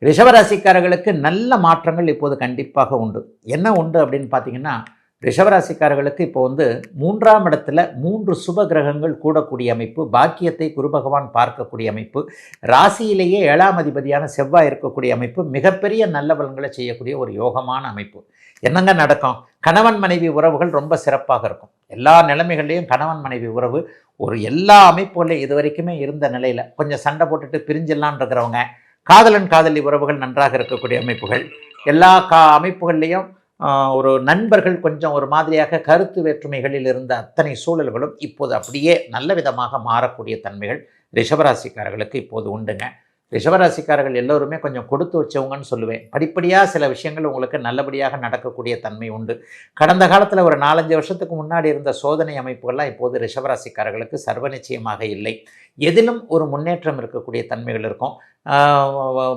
ரிஷபராசிக்காரர்களுக்கு நல்ல மாற்றங்கள் இப்போது கண்டிப்பாக உண்டு. என்ன உண்டு அப்படின்னு பார்த்தீங்கன்னா, ரிஷபராசிக்காரர்களுக்கு இப்போ வந்து 3ஆம் இடத்துல 3 சுப கிரகங்கள் கூடக்கூடிய அமைப்பு, பாக்கியத்தை குரு பகவான் பார்க்கக்கூடிய அமைப்பு, ராசியிலேயே 7ஆம் அதிபதியான செவ்வாய் இருக்கக்கூடிய அமைப்பு, மிகப்பெரிய நல்ல பலன்களை செய்யக்கூடிய ஒரு யோகமான அமைப்பு. என்னங்க நடக்கும்? கணவன் மனைவி உறவுகள் ரொம்ப சிறப்பாக இருக்கும். எல்லா நிலைமைகள்லையும் கணவன் மனைவி உறவு ஒரு எல்லா அமைப்புகளையும் இது வரைக்குமே இருந்த நிலையில் கொஞ்சம் சண்டை போட்டுட்டு பிரிஞ்சிடலான் இருக்கிறவங்க, காதலன் காதலி உறவுகள் நன்றாக இருக்கக்கூடிய அமைப்புகள், எல்லா அமைப்புகள்லேயும் ஒரு நண்பர்கள் கொஞ்சம் ஒரு மாதிரியாக கருத்து வேற்றுமைகளில் இருந்த அத்தனை சூழல்களும் இப்போது அப்படியே நல்ல விதமாக மாறக்கூடிய தன்மைகள் ரிஷபராசிக்காரர்களுக்கு இப்போது உண்டுங்க. ரிஷபராசிக்காரர்கள் எல்லோருமே கொஞ்சம் கொடுத்து வச்சவங்கன்னு சொல்லுவேன். படிப்படியாக சில விஷயங்கள் உங்களுக்கு நல்லபடியாக நடக்கக்கூடிய தன்மை உண்டு. கடந்த காலத்தில் ஒரு 4-5 வருஷத்துக்கு முன்னாடி இருந்த சோதனை அமைப்புகள்லாம் இப்போது ரிஷபராசிக்காரர்களுக்கு சர்வ நிச்சயமாக இல்லை. எதிலும் ஒரு முன்னேற்றம் இருக்கக்கூடிய தன்மைகள் இருக்கும்.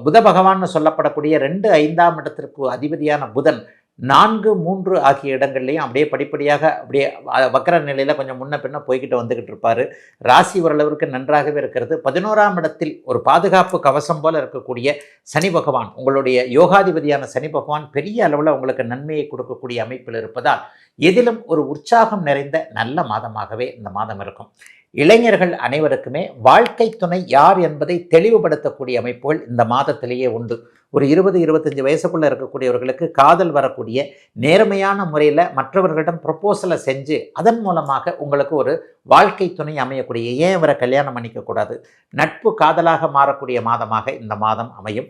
புத பகவான்னு சொல்லப்படக்கூடிய 2-5ஆம் இடத்திற்கு அதிபதியான புதன் 4-3 ஆகிய இடங்கள்லையும் அப்படியே படிப்படியாக அப்படியே வக்கர நிலையில் கொஞ்சம் முன்ன பின்ன போய்கிட்டு வந்துக்கிட்டு இருப்பார். ராசி ஓரளவிற்கு நன்றாகவே இருக்கிறது. 11ஆம் இடத்தில் ஒரு பாதுகாப்பு கவசம் போல் இருக்கக்கூடிய சனி பகவான், உங்களுடைய யோகாதிபதியான சனி பகவான் பெரிய அளவில் உங்களுக்கு நன்மையை கொடுக்கக்கூடிய அமைப்பில் இருப்பதால் எதிலும் ஒரு உற்சாகம் நிறைந்த நல்ல மாதமாகவே இந்த மாதம் இருக்கும். இளைஞர்கள் அனைவருக்குமே வாழ்க்கை துணை யார் என்பதை தெளிவுபடுத்தக்கூடிய அமைப்புகள் இந்த மாதத்திலேயே உண்டு. ஒரு 20-25 வயசுக்குள்ளே இருக்கக்கூடியவர்களுக்கு காதல் வரக்கூடிய நேர்மையான முறையில் மற்றவர்களிடம் ப்ரொப்போசலை செஞ்சு அதன் மூலமாக உங்களுக்கு ஒரு வாழ்க்கை துணை அமையக்கூடிய, ஏன் இவரை கல்யாணம் பண்ணிக்கக்கூடாது, நட்பு காதலாக மாறக்கூடிய மாதமாக இந்த மாதம் அமையும்.